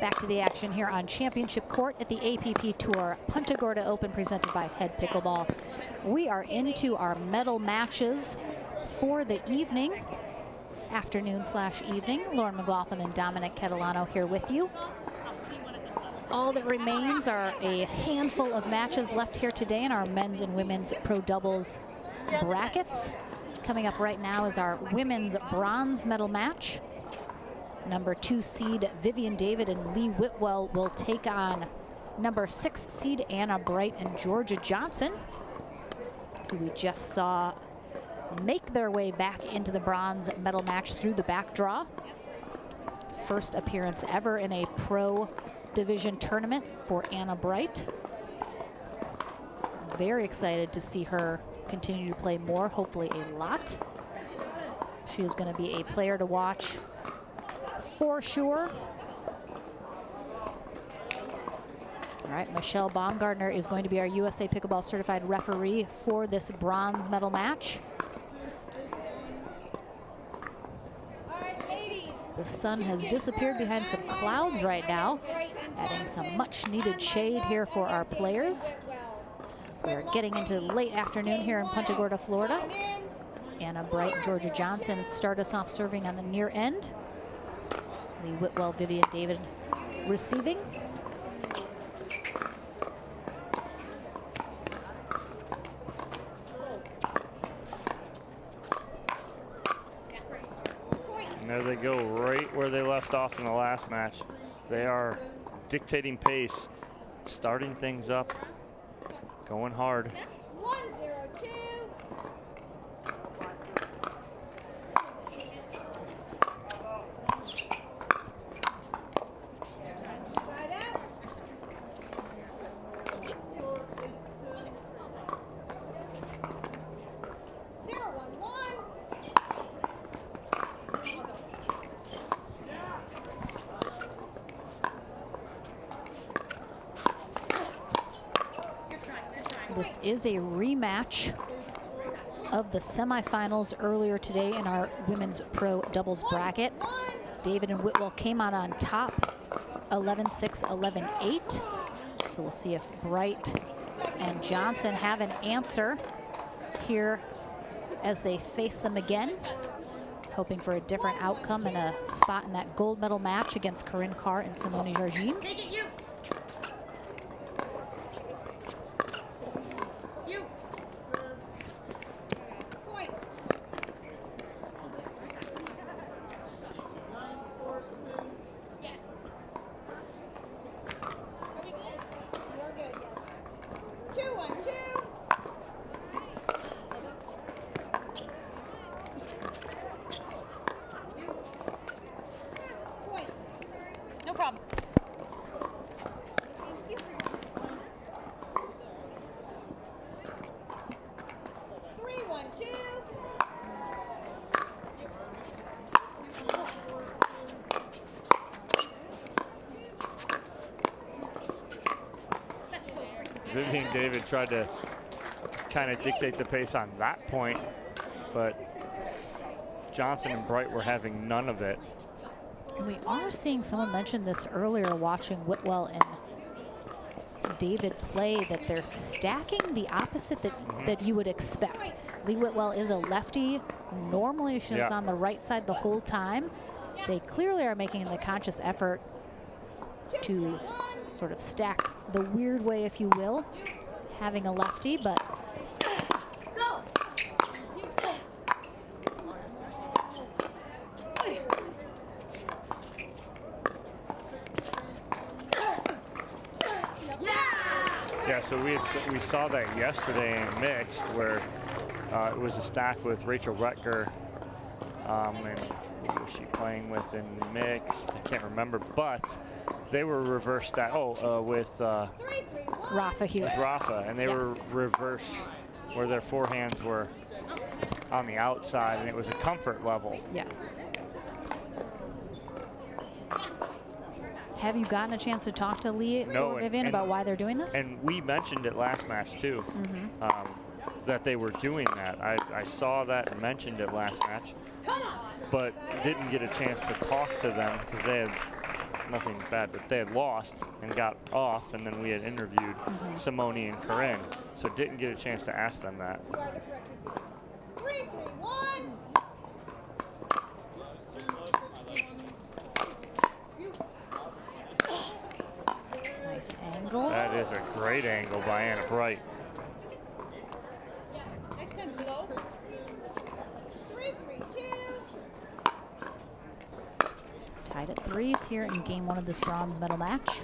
Back to the action here on Championship Court at the APP Tour Punta Gorda Open presented by Head Pickleball. We are into our medal matches for the evening, afternoon/evening. Lauren McLaughlin and Dominic Catalano here with you. All that remains are a handful of matches left here today in our men's and women's pro doubles brackets. Coming up right now is our women's bronze medal match. Number 2 seed Vivian David and Lee Whitwell will take on number 6 seed Anna Bright and Georgia Johnson, who we just saw make their way back into the bronze medal match through the back draw. First appearance ever in a pro division tournament for Anna Bright. Very excited to see her continue to play more, hopefully a lot. She is going to be a player to watch for sure. All right, Michelle Baumgartner is going to be our USA Pickleball certified referee for this bronze medal match. The sun has disappeared behind some clouds right now, adding some much needed shade here for our players. As we're getting into late afternoon here in Punta Gorda, Florida. Anna Bright and Georgia Johnson start us off serving on the near end. Lee Whitwell, Vivian David receiving. And there they go, right where they left off in the last match. They are dictating pace, starting things up, going hard. 1-0-2. This is a rematch of the semifinals earlier today in our women's pro doubles bracket. David and Whitwell came out on top, 11-6, 11-8. So we'll see if Bright and Johnson have an answer here as they face them again. Hoping for a different outcome and a spot in that gold medal match against Corinne Carr and Simone Jargin. Vivian David tried to kind of dictate the pace on that point, but Johnson and Bright were having none of it. And we are seeing, someone mentioned this earlier watching Whitwell and David play, that they're stacking the opposite that you would expect. Lee Whitwell is a lefty. Normally she's on the right side the whole time. They clearly are making the conscious effort to sort of stack the weird way, if you will, having a lefty, but yeah, so we saw that yesterday in mixed, where it was a stack with Rachel Rutger, and who was she playing with in mixed? I can't remember, but they were reverse stack. With Rafa Hewitt. With Rafa, and they were reverse, where their forehands were on the outside, and it was a comfort level. Yes. Have you gotten a chance to talk to Lee or Vivian about why they're doing this? And we mentioned it last match too, that they were doing that. I saw that and mentioned it last match, but didn't get a chance to talk to them because they had nothing bad, but they had lost and got off, and then we had interviewed Simone and Corinne, so didn't get a chance to ask them that. You are the correct receiver. 3, 3, 1. Nice angle. That is a great angle by Anna Bright. 3, 3, 2. Tied at 3s here in game 1 of this bronze medal match.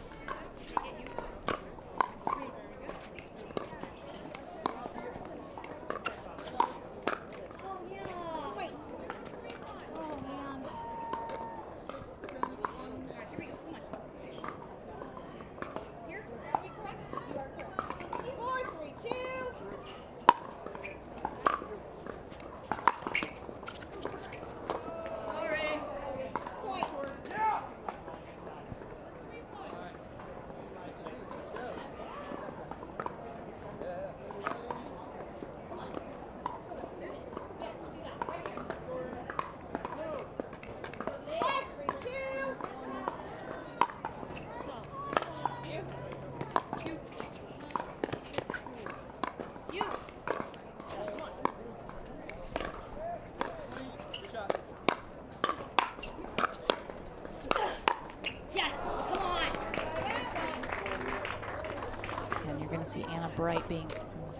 See Anna Bright being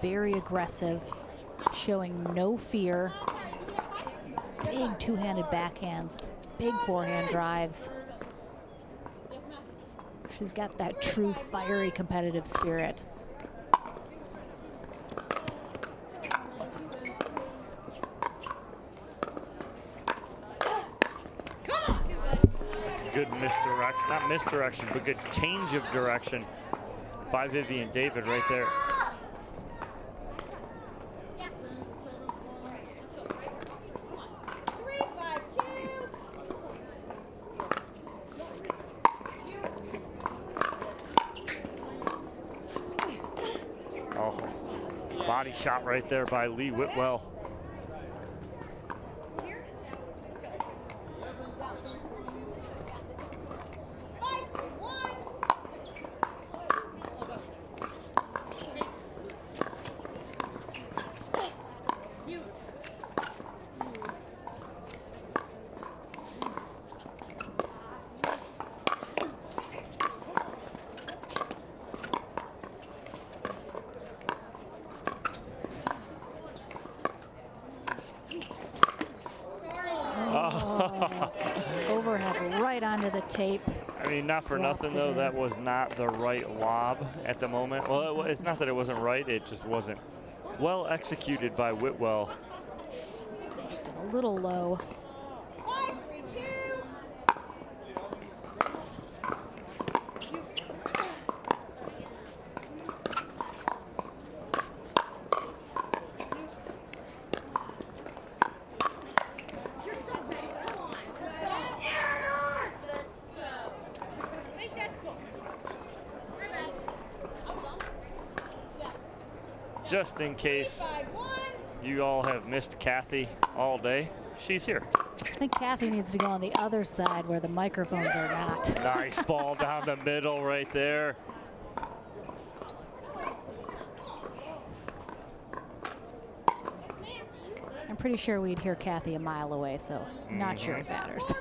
very aggressive, showing no fear. Big two-handed backhands, big forehand drives. She's got that true fiery competitive spirit. That's a good misdirection, not misdirection, but good change of direction by Vivian David right there. Oh, body shot right there by Lee Whitwell. Overhead right onto the tape. I mean, not for nothing though, that was not the right lob at the moment. Well, it's not that it wasn't right, it just wasn't well executed by Whitwell. A little low. 5, 3, 2. Just in case you all have missed Kathy all day, she's here. I think Kathy needs to go on the other side where the microphones are not. Nice ball down the middle right there. I'm pretty sure we'd hear Kathy a mile away, so not sure it matters.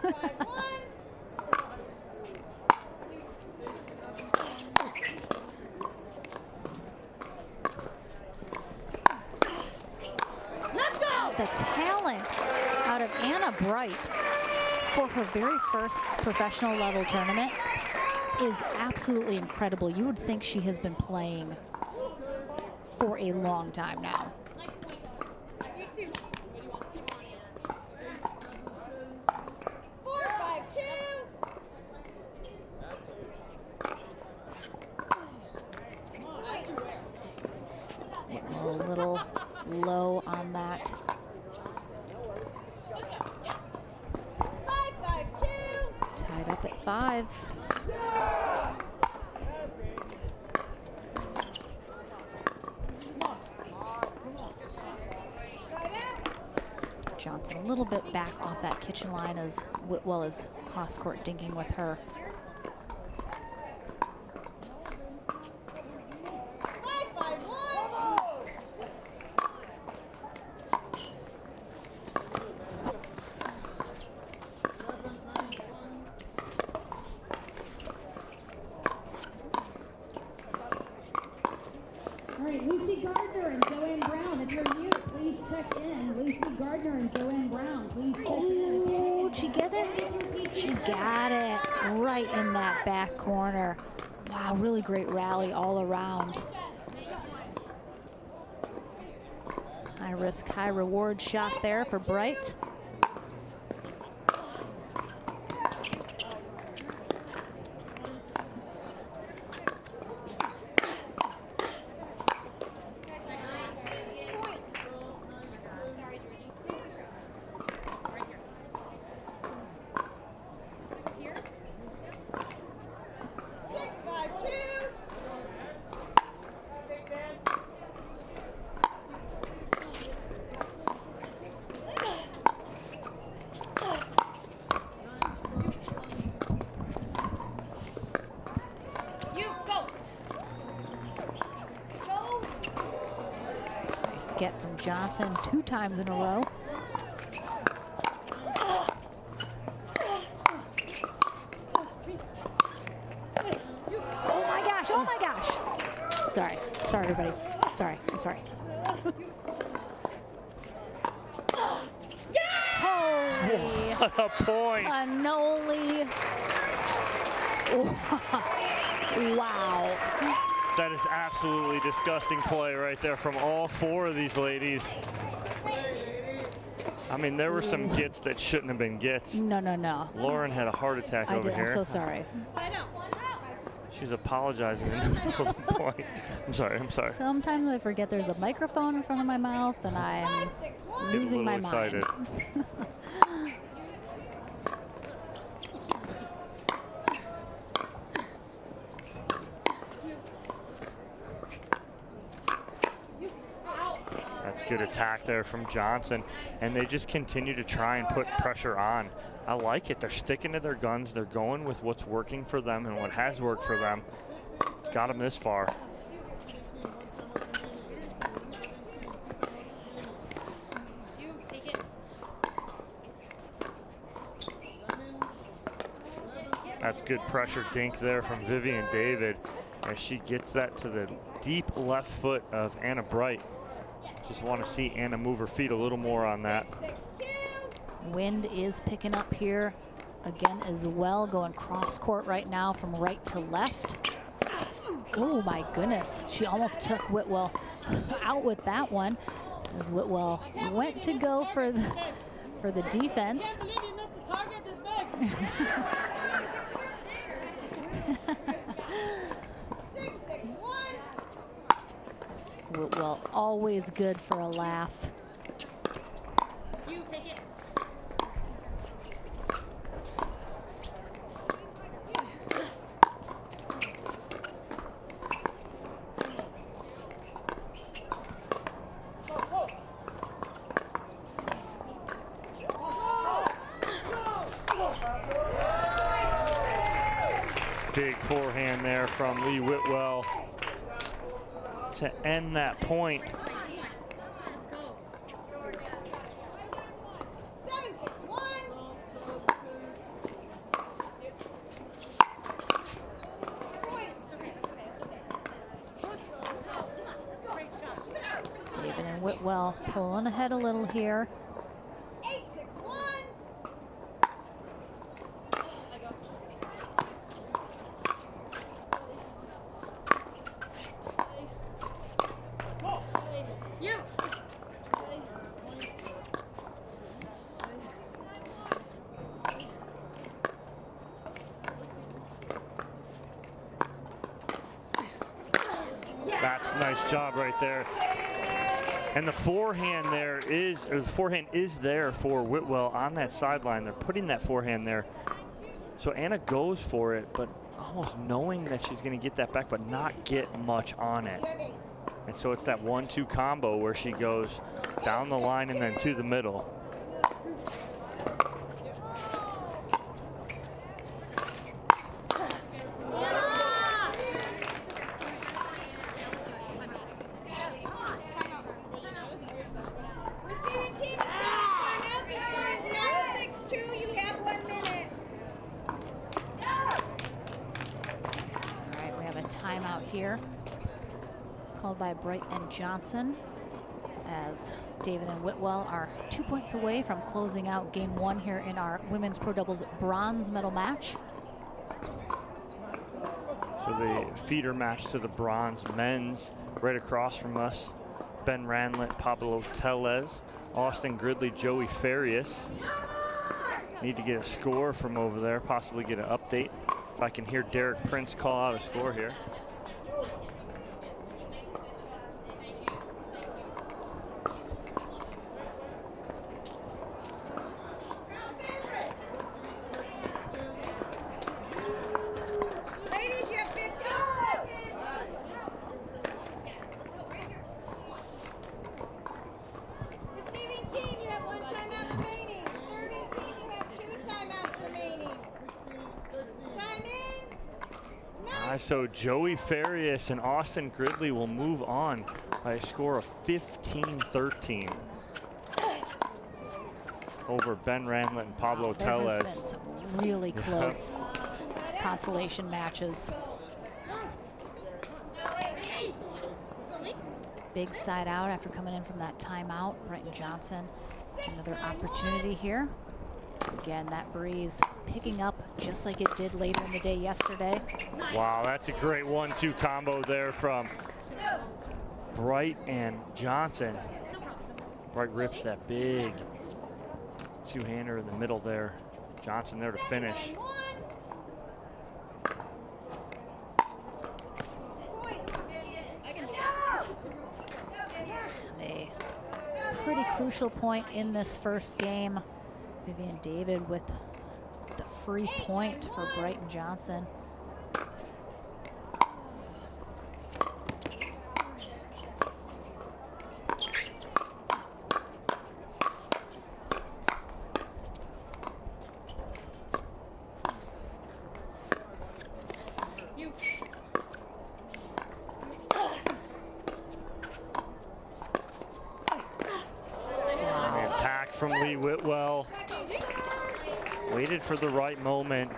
The talent out of Anna Bright for her very first professional level tournament is absolutely incredible. You would think she has been playing for a long time now. 4, 5, 2. A little low on that. 5, 5, 2. Tied up at 5s. Johnson a little bit back off that kitchen line as Whitwell is cross-court dinking with her. Oh, did she get it? She got it right in that back corner. Wow, really great rally all around. High risk, high reward shot there for Bright. Get from Johnson 2 times in a row. Oh my gosh, oh my gosh. Sorry, everybody. Sorry, I'm sorry. Holy. What a point. Cannoli. Wow. That is absolutely disgusting play right there from all 4 of these ladies. I mean, there were some gets that shouldn't have been gets. No, no, no. Lauren had a heart attack over here. I'm so sorry. She's apologizing in the middle of the point. I'm sorry, I'm sorry. Sometimes I forget there's a microphone in front of my mouth and I'm losing my mind. Good attack there from Johnson, and they just continue to try and put pressure on. I like it. They're sticking to their guns. They're going with what's working for them and what has worked for them. It's got them this far. That's good pressure dink there from Vivian David as she gets that to the deep left foot of Anna Bright. Just want to see Anna move her feet a little more on that. Wind is picking up here again as well, going cross court right now from right to left. Oh my goodness, she almost took Whitwell out with that one as Whitwell went to go for the defense. Whitwell always good for a laugh. You take it. Big forehand there from Lee Whitwell to end that point. David and Whitwell pulling ahead a little here. That's a nice job right there. And the forehand there is, or the forehand is there for Whitwell on that sideline. They're putting that forehand there. So Anna goes for it, but almost knowing that she's going to get that back, but not get much on it. And so it's that 1-2 combo where she goes down the line and then to the middle. Timeout here called by Bright and Johnson as David and Whitwell are 2 points away from closing out game 1 here in our women's pro doubles bronze medal match. So the feeder match to the bronze men's right across from us. Ben Ranlett, Pablo Tellez, Austin Gridley, Joey Farias. Need to get a score from over there, possibly get an update. If I can hear Derek Prince call out a score here. Ladies, you have 15 seconds. Receiving team, you have 1 timeout remaining. Serving team, you have 2 timeouts remaining. Time in. So Joey Farias and Austin Gridley will move on by a score of 15-13 over Ben Ranlett and Pablo There Tellez. has been some really close consolation matches. Big side out after coming in from that timeout. Brighton Johnson, another opportunity here. Again, that breeze picking up just like it did later in the day yesterday. Wow, that's a great 1-2 combo there from Bright and Johnson. Bright rips that big two-hander in the middle there. Johnson there to finish. A pretty crucial point in this first game. Vivian David with the free point for Brighton Johnson. The attack from Lee Whitwell. Waited for the right moment.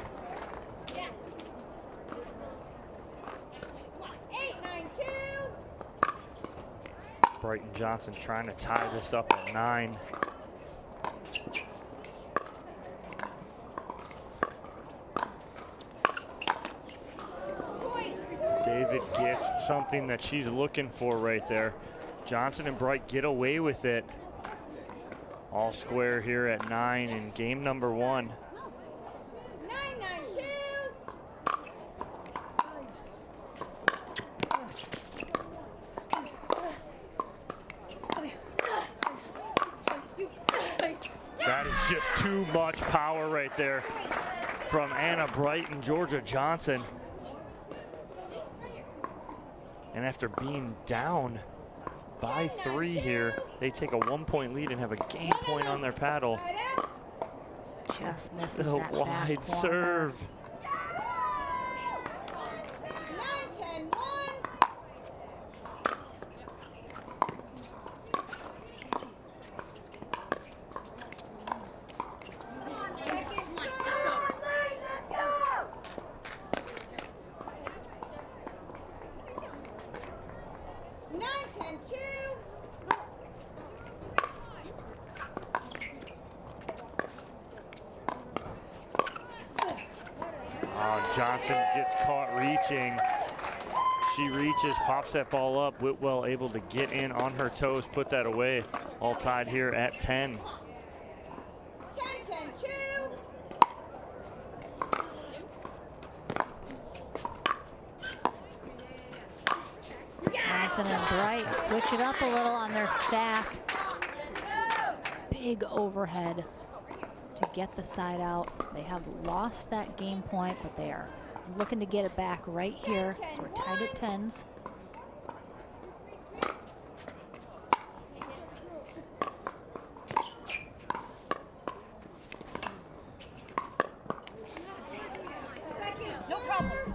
8-9-2. Brighton Johnson trying to tie this up at 9. David gets something that she's looking for right there. Johnson and Bright get away with it. All square here at 9 in game number 1. 9-9-2. That is just too much power right there from Anna Bright and Georgia Johnson. And after being down by 3 here, they take a 1-point lead and have a game point on their paddle. Just misses The that wide back corner. serve. 9-10-1. Johnson gets caught reaching. She reaches, pops that ball up. Whitwell able to get in on her toes, put that away. All tied here at 10. 10-10-2. Johnson and Bright switch it up a little on their stack. Big overhead to get the side out. They have lost that game point, but they are looking to get it back right here. So we're tied at 10s. No problem.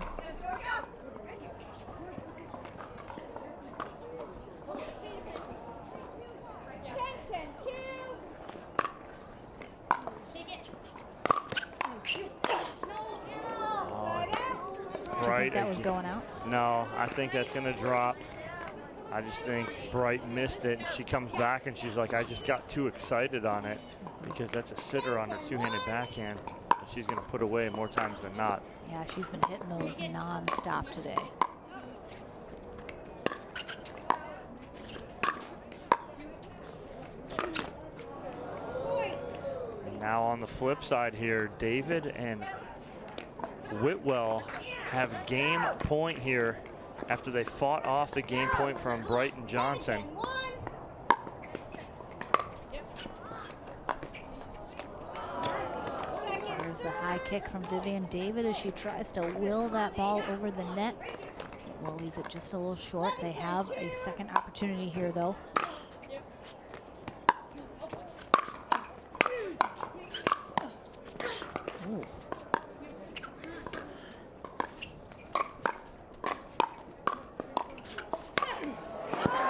10-10-2. Right. That was going out. No, I think that's going to drop. I just think Bright missed it. She comes back and she's like, I just got too excited on it, because that's a sitter on her two-handed backhand. And she's going to put away more times than not. Yeah, she's been hitting those non-stop today. And now on the flip side here, David and Whitwell have game point here after they fought off the game point from Bright and Johnson. There's the high kick from Vivian David as she tries to will that ball over the net. Whitwell leaves it just a little short. They have a second opportunity here, though. Ooh.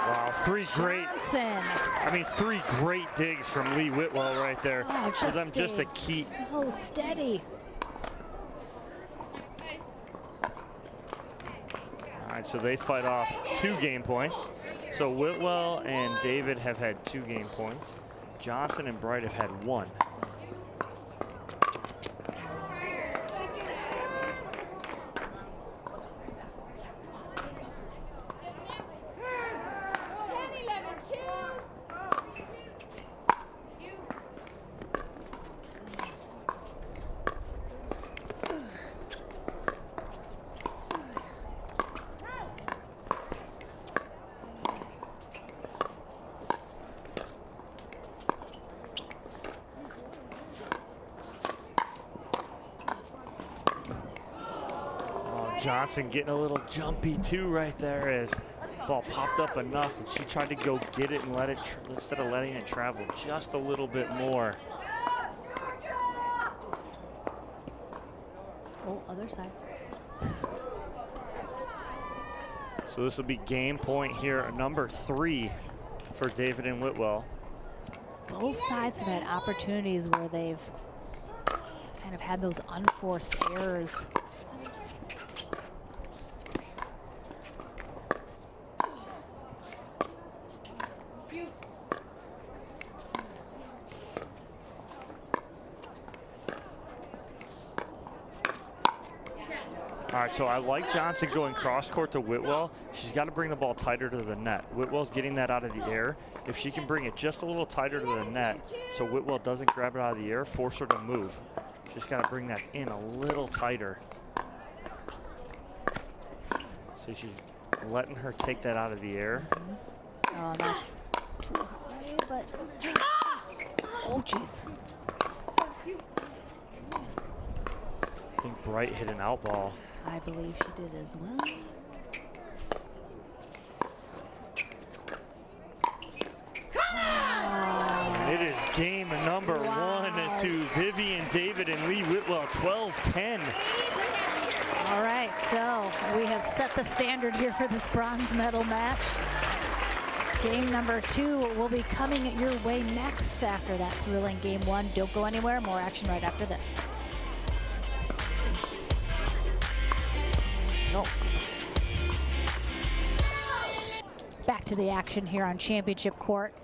Wow, three great digs from Lee Whitwell right there. Oh, For them just to keep. So steady. All right, so they fight off 2 game points. So Whitwell and David have had 2 game points. Johnson and Bright have had 1. Johnson getting a little jumpy too right there as the ball popped up enough and she tried to go get it and let it, instead of letting it travel just a little bit more. Oh, other side. So this will be game point here, number 3 for David and Whitwell. Both sides have had opportunities where they've kind of had those unforced errors. All right, so I like Johnson going cross court to Whitwell. She's got to bring the ball tighter to the net. Whitwell's getting that out of the air. If she can bring it just a little tighter to the net so Whitwell doesn't grab it out of the air, force her to move. She's got to bring that in a little tighter. See, she's letting her take that out of the air. Oh, that's too high, but... Oh, jeez. I think Bright hit an out ball. I believe she did as well. And it is game number 1 to Vivian David and Lee Whitwell, 12-10. All right, so we have set the standard here for this bronze medal match. Game number 2 will be coming your way next after that thrilling game 1. Don't go anywhere, more action right after this. Back to the action here on Championship Court.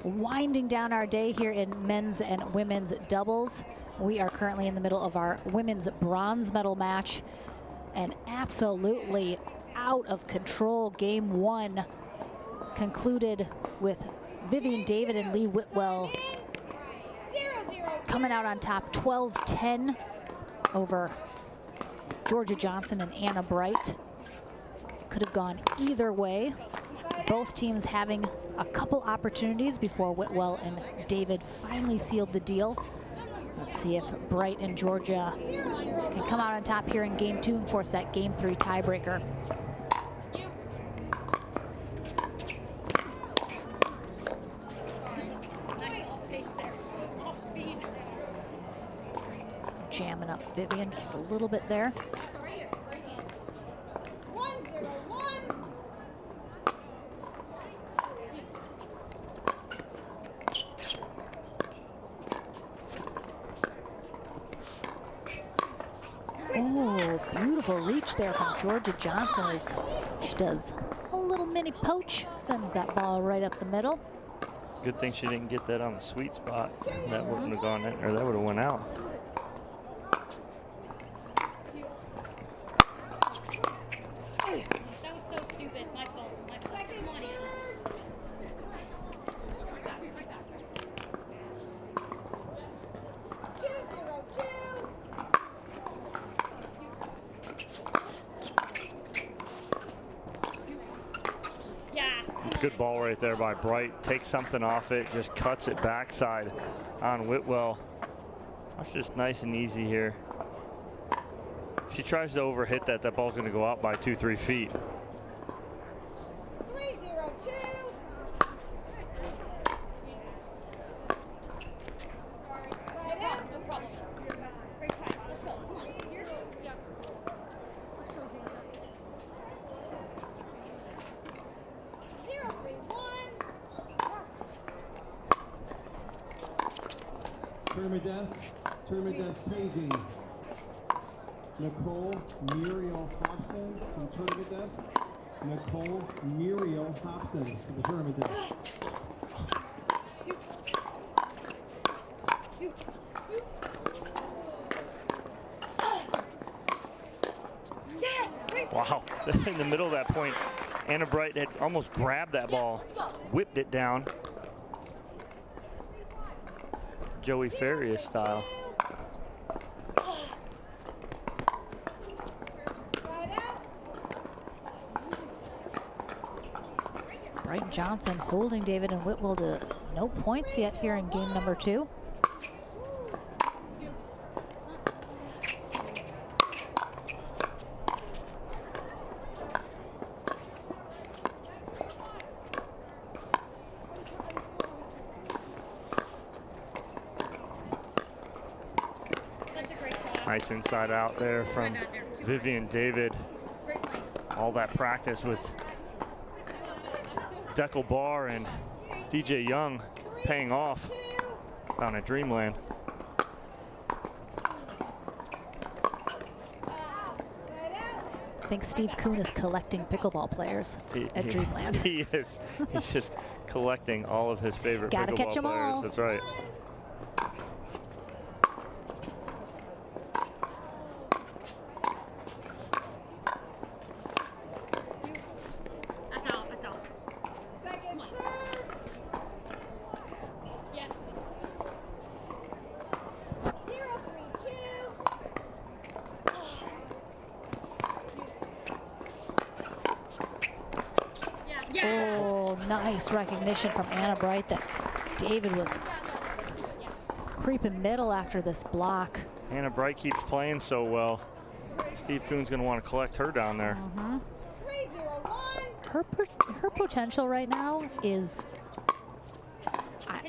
Winding down our day here in men's and women's doubles. We are currently in the middle of our women's bronze medal match. An absolutely out of control game 1 concluded with Vivian David and Lee Whitwell coming out on top 12-10 over Georgia Johnson and Anna Bright. Could have gone either way. Both teams having a couple opportunities before Whitwell and David finally sealed the deal. Let's see if Bright and Georgia can come out on top here in game 2 and force that game 3 tiebreaker. Jamming up Vivian just a little bit there. Oh, beautiful reach there from Georgia Johnson as she does a little mini poach, sends that ball right up the middle. Good thing she didn't get that on the sweet spot. That wouldn't have gone in, or that would have went out. That was so stupid. My fault. My fault. Second Come on, Anna. serve. 2-0-2. Yeah. Come on. Good ball right there by Bright. Takes something off it, just cuts it backside on Whitwell. That's just nice and easy here. If she tries to overhit that, that ball's going to go out by 2-3 feet. 3-0-2. Right out. No problem. Great try. Let's go. Come on. Here. Yep. 0-3-1. Tournament desk paging. Nicole Muriel Hobson to the tournament desk. Nicole Muriel Hobson to the tournament desk. Yes. Great. Wow, in the middle of that point, Anna Bright had almost grabbed that ball, whipped it down. Joey Farias style. Right out. Bright Johnson holding David and Whitwell to no points yet here in game number 2. That's a great shot. Nice inside out there from Vivian David. Great play. All that practice with Deckel Barr and DJ Young paying off down at Dreamland. Right out. I think Steve Kuhn is collecting pickleball players at Dreamland. He is. He's just collecting all of his favorite Gotta pickleball catch 'em players. all. That's right. That's out. That's out. Second serve. Yes. 0-3-2. Yeah. Yeah. Oh, nice recognition from Anna Bright that David was creeping middle after this block. Anna Bright keeps playing so well. Steve Kuhn's going to want to collect her down there. 3-0-1. Her potential right now is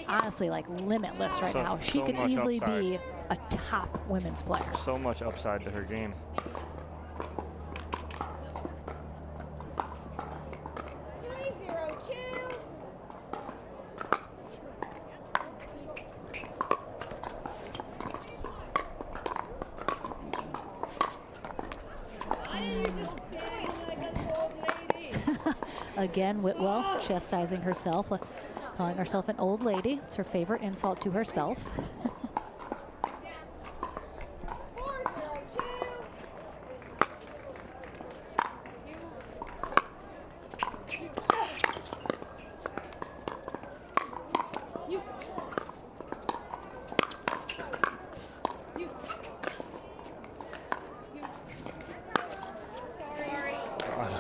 honestly like limitless right So- now. She so could much easily upside. be a top women's player. So much upside to her game. 3-0-2. Again, Whitwell chastising herself, calling herself an old lady. It's her favorite insult to herself. 4-0-2.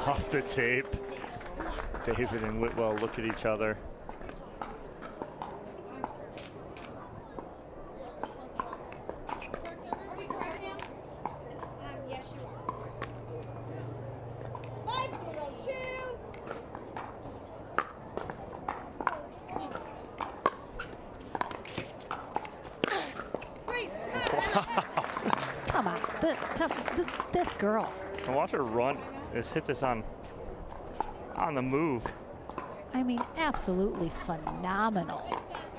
Off the tape. David and Whitwell look at each other. Yes, you are. 5-0-2. Great shot. Come on, this girl. And watch her run. Just hit this on the move. I mean, absolutely phenomenal. Are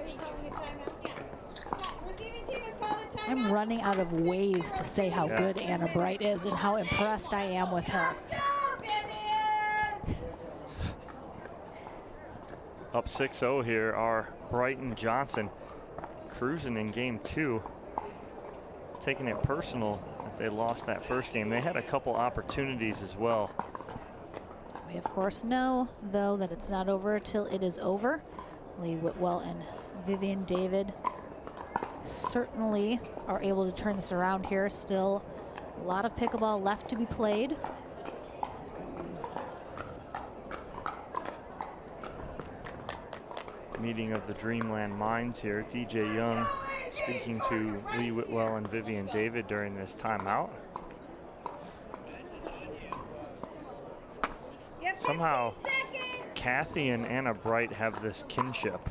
you calling a timeout? Receiving team is calling a timeout. I'm running out of ways to say how Yeah. good Anna Bright is and how impressed I am with her. Go, Vivian! Up 6-0 here are Brighton Johnson, cruising in game 2, taking it personal that they lost that first game. They had a couple opportunities as well. We, of course, know, though, that it's not over till it is over. Lee Whitwell and Vivian David certainly are able to turn this around here. Still a lot of pickleball left to be played. Meeting of the Dreamland Minds here. DJ Young speaking to Lee Whitwell and Vivian David during this timeout. Somehow, Kathy and Anna Bright have this kinship.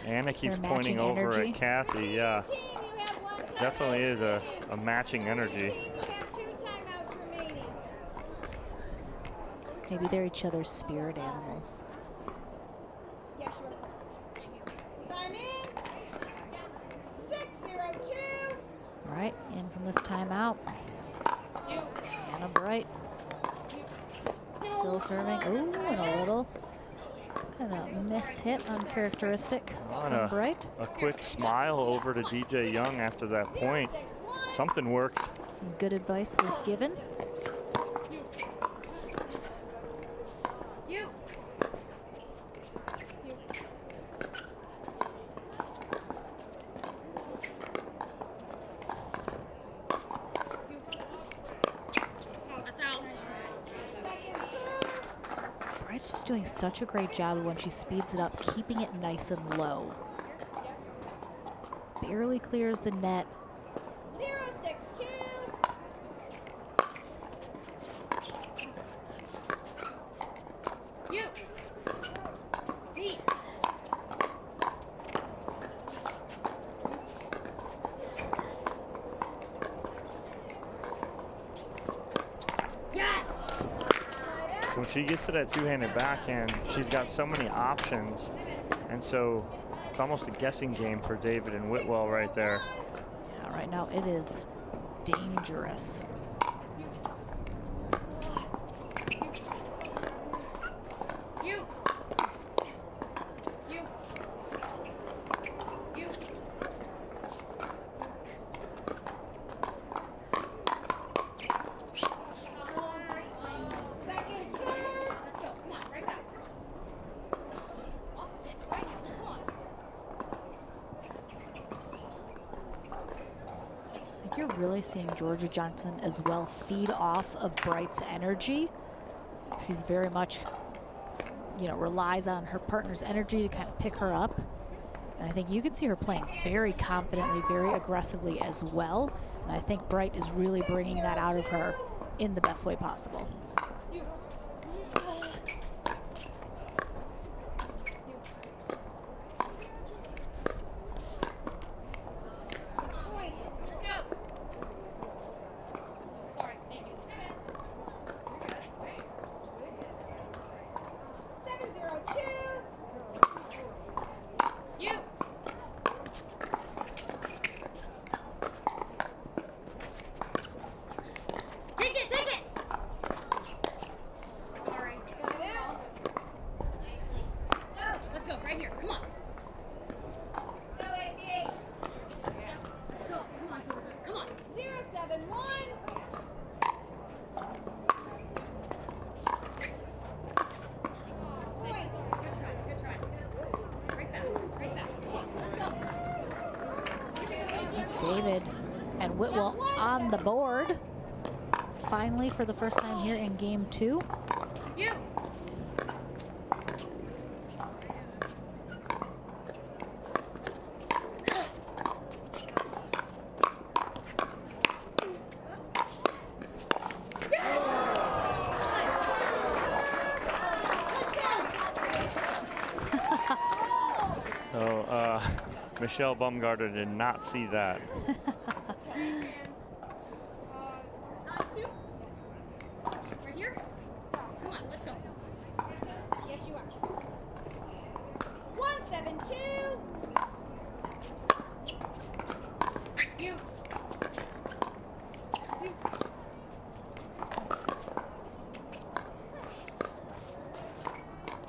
Anna keeps pointing over at Kathy. Yeah, definitely is a matching energy. Maybe they're each other's spirit animals. All right, in from this timeout. Anna Bright still serving. Ooh, and a little kind of miss hit uncharacteristic from Bright. A quick smile over to DJ Young after that point. Something worked. Some good advice was given. Bright's just doing such a great job when she speeds it up, keeping it nice and low. Barely clears the net. 0-6-2. You. Beat. When she gets to that two-handed backhand, she's got so many options, and so it's almost a guessing game for David and Whitwell right there. Yeah, right now it is dangerous. You're really seeing Georgia Johnson as well feed off of Bright's energy. She's very much, relies on her partner's energy to kind of pick her up. And I think you can see her playing very confidently, very aggressively as well. And I think Bright is really bringing that out of her in the best way possible. David and Whitwell on the board. Finally, for the first time here in game 2. Michelle Baumgartner did not see that. Right here? Come on, let's go. Yes, you are. 1-7-2. You.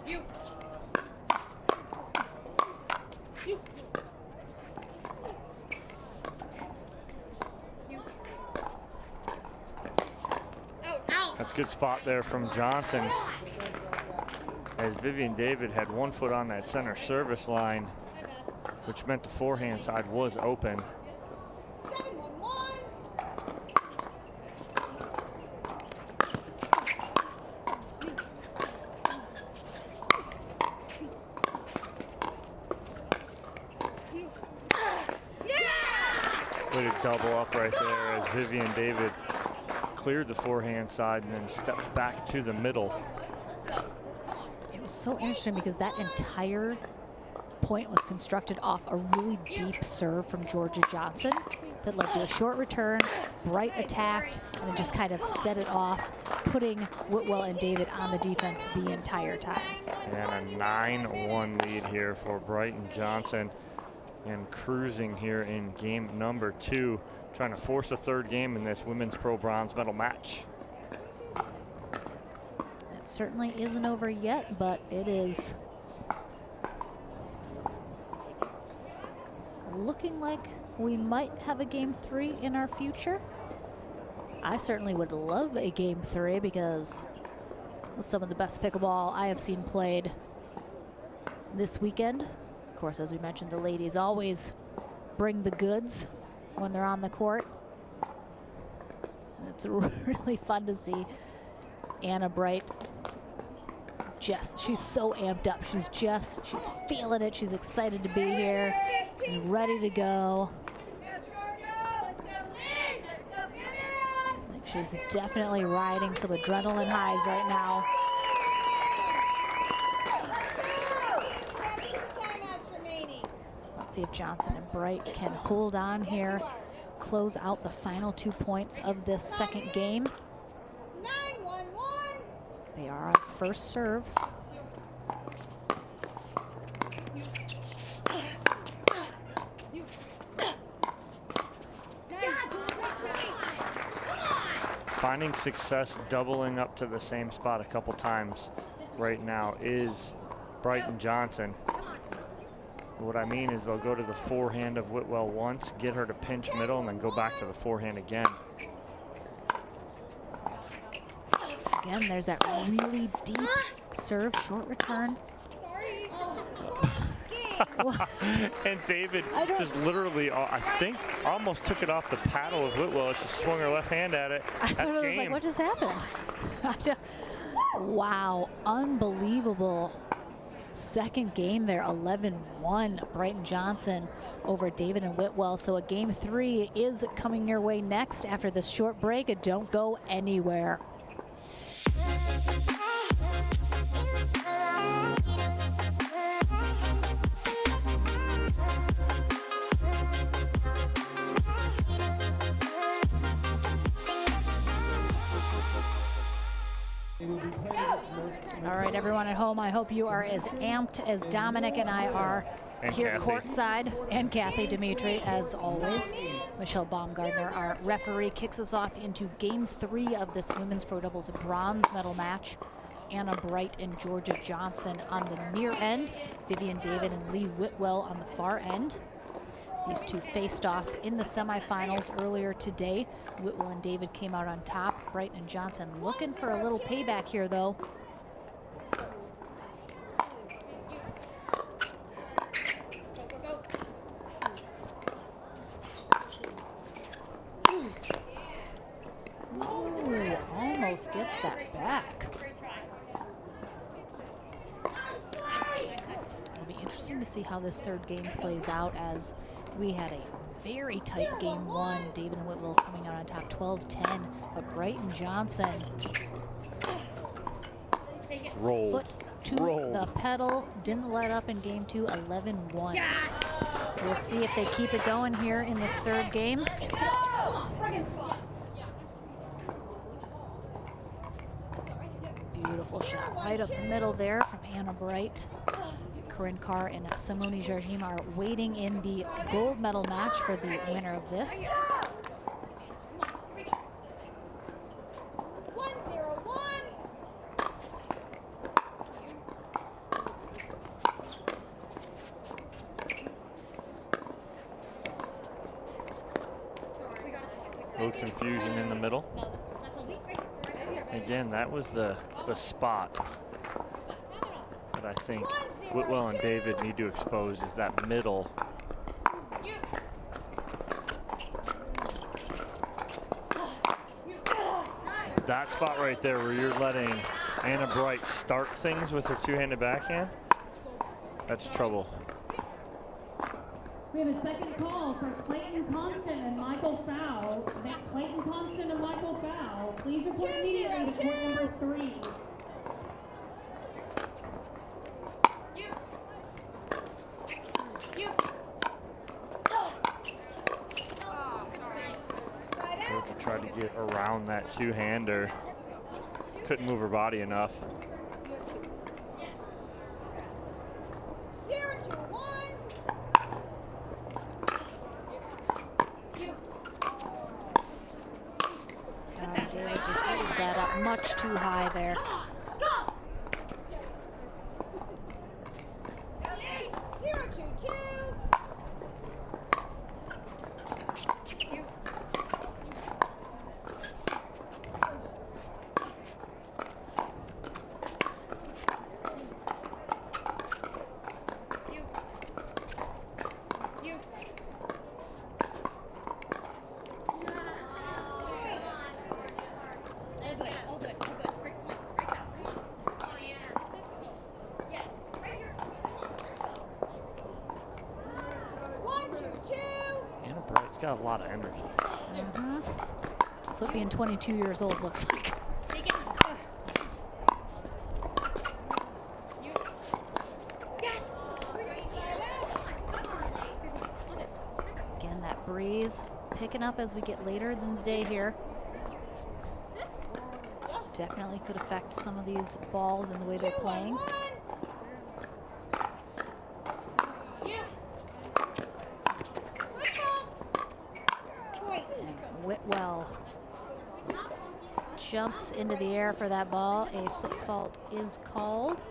You. That's a good spot there from Johnson, as Vivian David had 1 foot on that center service line, which meant the forehand side was open. 7-1-1. Way to double up right there as Vivian David cleared the forehand side and then stepped back to the middle. It was so interesting because that entire point was constructed off a really deep serve from Georgia Johnson that led to a short return. Bright attacked and then just kind of set it off, putting Whitwell and David on the defense the entire time. And a 9-1 lead here for Brighton Johnson, and cruising here in game number 2, trying to force a 3rd game in this women's pro bronze medal match. It certainly isn't over yet, but it is looking like we might have a game 3 in our future. I certainly would love a game 3 because some of the best pickleball I have seen played this weekend. Of course, as we mentioned, the ladies always bring the goods when they're on the court. It's really fun to see Anna Bright. She's so amped up. She's feeling it. She's excited to be here and ready to go. I think she's definitely riding some adrenaline highs right now. Let's see if Johnson and Bright can hold on here, close out the final 2 points of this second game. 9-1-1. They are on first serve. Finding success doubling up to the same spot a couple times right now is Brighton Johnson. What I mean is they'll go to the forehand of Whitwell once, get her to pinch middle, and then go back to the forehand again. Again, there's that really deep serve, short return. And David just literally, I think, almost took it off the paddle of Whitwell as she swung her left hand at it. I was like, what just happened? Wow, unbelievable. Second game there, 11-1, Brighton Johnson over David and Whitwell. So a game 3 is coming your way next after this short break. Don't go anywhere. All right, everyone at home, I hope you are as amped as Dominic and I are here courtside, and Kathy Dimitri, as always. Michelle Baumgartner, our referee, kicks us off into game 3 of this women's pro doubles bronze medal match. Anna Bright and Georgia Johnson on the near end, Vivian David and Lee Whitwell on the far end. These two faced off in the semifinals earlier today. Whitwell and David came out on top. Bright and Johnson looking for a little payback here, though. Ooh, almost gets that back. It'll be interesting to see how this third game plays out, as we had a very tight game 1. David and Whitwell coming out on top 12-10, but Bright and Johnson foot to the pedal, didn't let up in game 2, 11-1. We'll see if they keep it going here in this third game. Beautiful shot right up the middle there from Anna Bright. Corinne Carr and Simone Jargim are waiting in the gold medal match for the winner of this. 1-0-1. A little confusion in the middle. Again, that was the spot that I think Whitwell and David need to expose, is that middle. That spot right there where you're letting Anna Bright start things with her two-handed backhand, that's trouble. We have a second call for Clayton Constant and Michael Fowl. Clayton Constant and Michael Fowl, please report immediately to court number 3. Georgia tried to get around that two-hander. Couldn't move her body enough. 0-2-1. David just leaves that up much too high there. 0-2-2. Anna Bright's got a lot of energy. That's what being 22 years old looks like. Again, that breeze picking up as we get later in the day here. Definitely could affect some of these balls and the way they're playing. And Whitwell jumps into the air for that ball. A foot fault is called.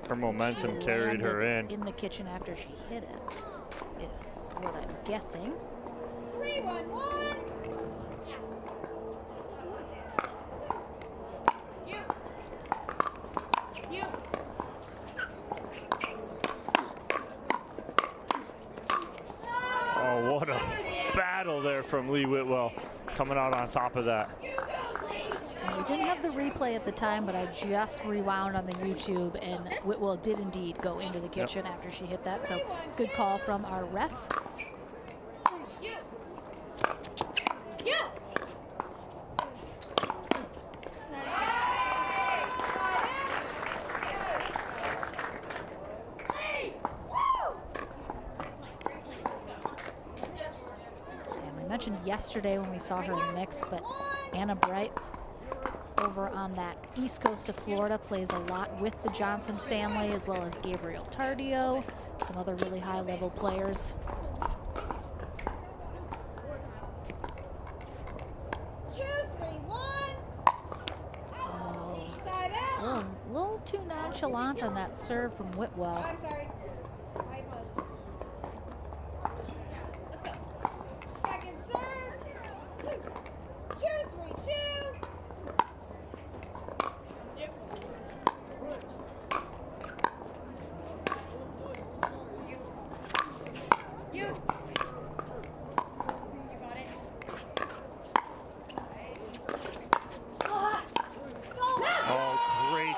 Her momentum carried her in the kitchen after she hit it, is what I'm guessing. 3-1-1. Oh, what a battle there from Lee Whitwell, coming out on top of that. And we didn't have the replay at the time, but I just rewound on the YouTube, and Whitwell did indeed go into the kitchen after she hit that. So good call from our ref. Mentioned yesterday when we saw her in mix, but Anna Bright over on that east coast of Florida plays a lot with the Johnson family, as well as Gabriel Tardio, some other really high level players. A little too nonchalant on that serve from Whitwell. I'm sorry.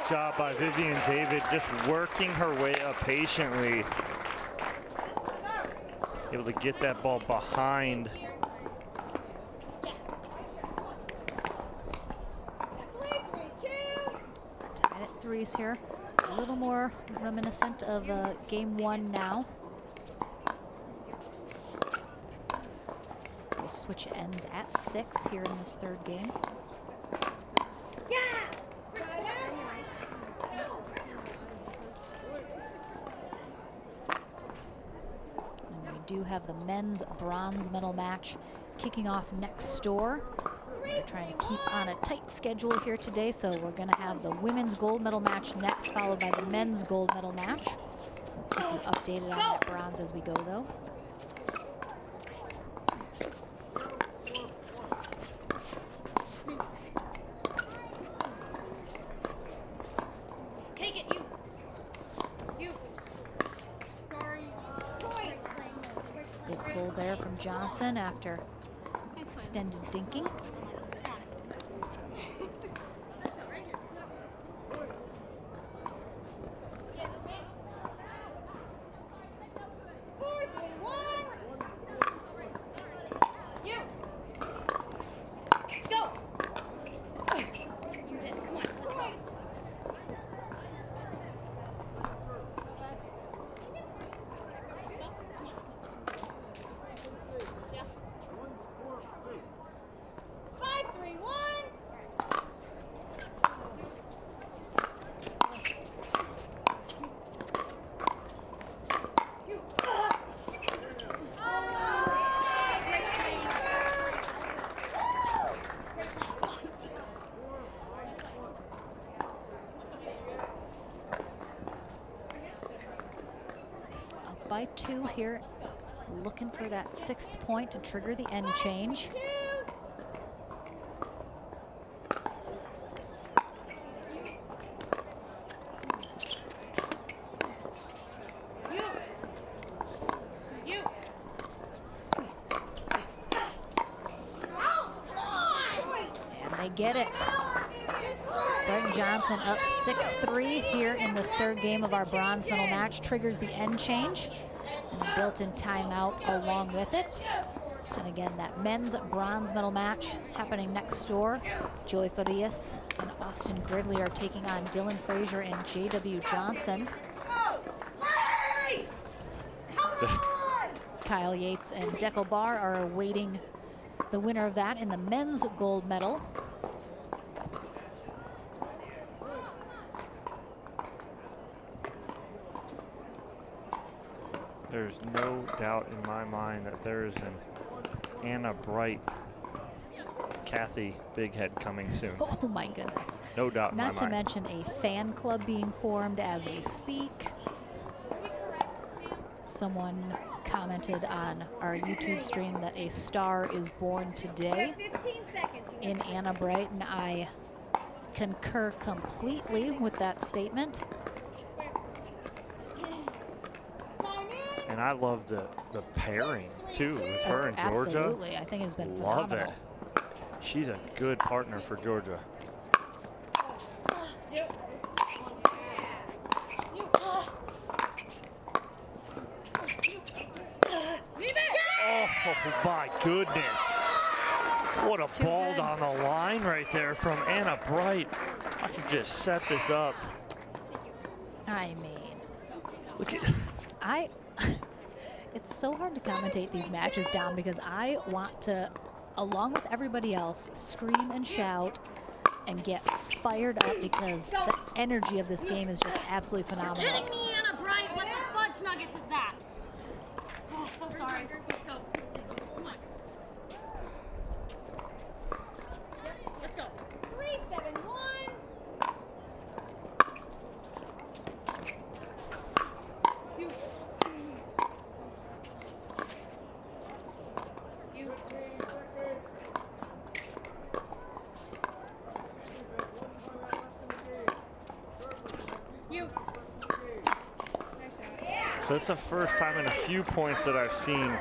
Job by Vivian David, just working her way up patiently. Able to get that ball behind. Tied at threes here. A little more reminiscent of game 1 now. We'll switch ends at 6 here in this third game. Do have the men's bronze medal match kicking off next door. We're trying to keep on a tight schedule here today, so we're going to have the women's gold medal match next, followed by the men's gold medal match. We'll keep you updated on that bronze as we go, though. Johnson after extended dinking. By 2 here, looking for that 6th point to trigger the end change. And they get it. Greg Johnson up 6-3 here in this 3rd game of our bronze medal match, triggers the end change and a built-in timeout along with it. And again, that men's bronze medal match happening next door. Joey Farias and Austin Gridley are taking on Dylan Frazier and J.W. Johnson. Kyle Yates and Dekel Barr are awaiting the winner of that in the men's gold medal. There's no doubt in my mind that there's an Anna Bright, Kathy Big Head coming soon. Oh my goodness. No doubt in my Not to mind. mention a fan club being formed as we speak. Someone commented on our YouTube stream that a star is born today 15 seconds. in Anna Bright, and I concur completely with that statement. And I love the pairing too with her and Georgia. Absolutely, I think it's been Love phenomenal. it. She's a good partner for Georgia. Oh my goodness. What a Too ball good. down the line right there from Anna Bright. I should just set this up. I mean, Look at it's so hard to commentate these matches down because I want to, along with everybody else, scream and shout and get fired up because the energy of this game is just absolutely phenomenal. Kidding me, Anna Bright? What the fudge nuggets is that? Oh, so sorry. Let's go. Come on. Let's go. 3-7-1. So it's the first time in a few points that I've seen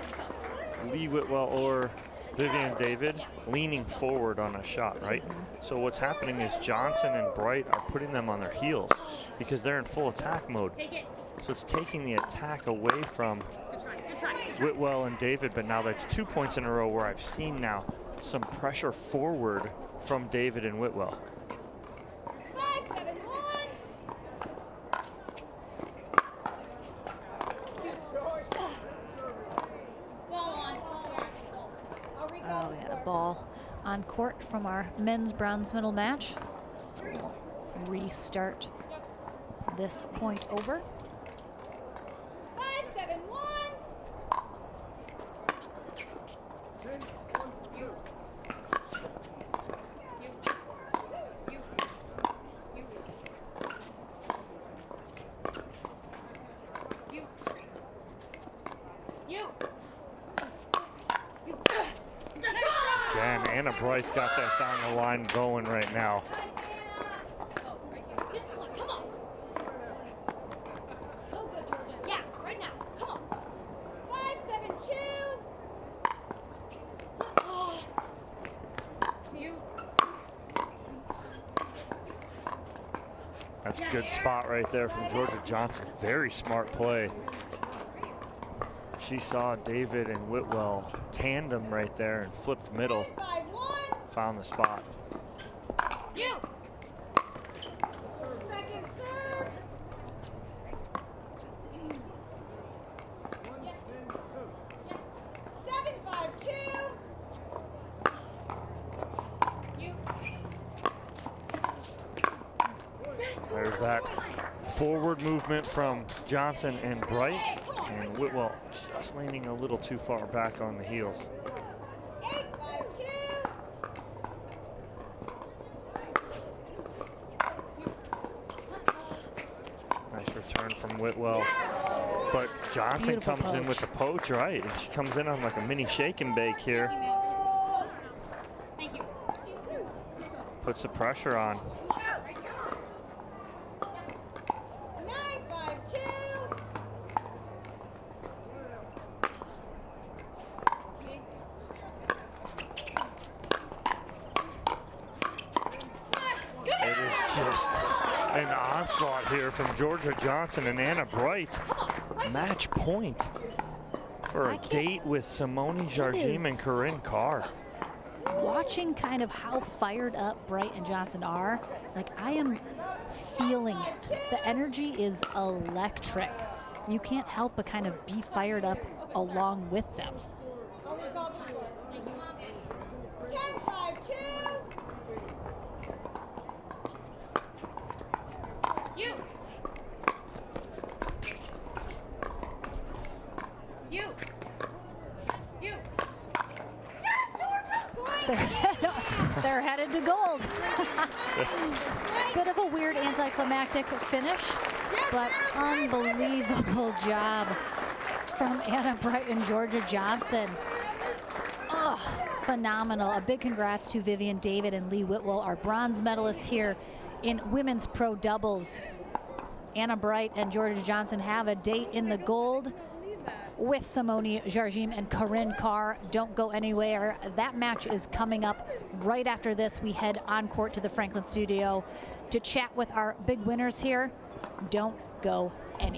Lee Whitwell or Vivian David leaning forward on a shot, right? So what's happening is Johnson and Bright are putting them on their heels because they're in full attack mode. Take it. So it's taking the attack away from Good try. Good try. Good try. Whitwell and David, but now that's 2 points in a row where I've seen now some pressure forward from David and Whitwell. 5-7-1. Ball on. Oh, we had a ball on court from our men's bronze medal match. So we'll restart this point over. 5-7-1. Again, Anna Bright's got that down the line going right now. This one. Come on. Oh, good, Georgia. Yeah, right now. Come on. 5-7-2. Good spot right there from Georgia Johnson. Very smart play. She saw David and Whitwell tandem right there and flipped middle. 5-1. Found the spot. You. Second serve. 7-5-2. You. There's that forward movement from Johnson and Bright, and Whitwell just leaning a little too far back on the heels. 8-5-2. Nice return from Whitwell. But Johnson Beautiful comes in with the poach, right? And she comes in on like a mini shake and bake here. Thank you. Puts the pressure on. 9-5-2. It is just an onslaught here from Georgia Johnson and Anna Bright. Match point for I a can't- date with Simone Jardim and is. Corinne Carr. Watching kind of how fired up Bright and Johnson are, like I am feeling it. The energy is electric. You can't help but kind of be fired up along with them. I'll recall the score. Thank you. 10-5-2. You. You. You. They're headed to gold. Bit of a weird anticlimactic finish, but unbelievable job from Anna Bright and Georgia Johnson. Oh, phenomenal. A big congrats to Vivian David and Lee Whitwell, our bronze medalists here in women's pro doubles. Anna Bright and Georgia Johnson have a date in the gold with Simone Jardim and Corinne Carr. Don't go anywhere. That match is coming up right after this. We head on court to the Franklin studio to chat with our big winners here. Don't go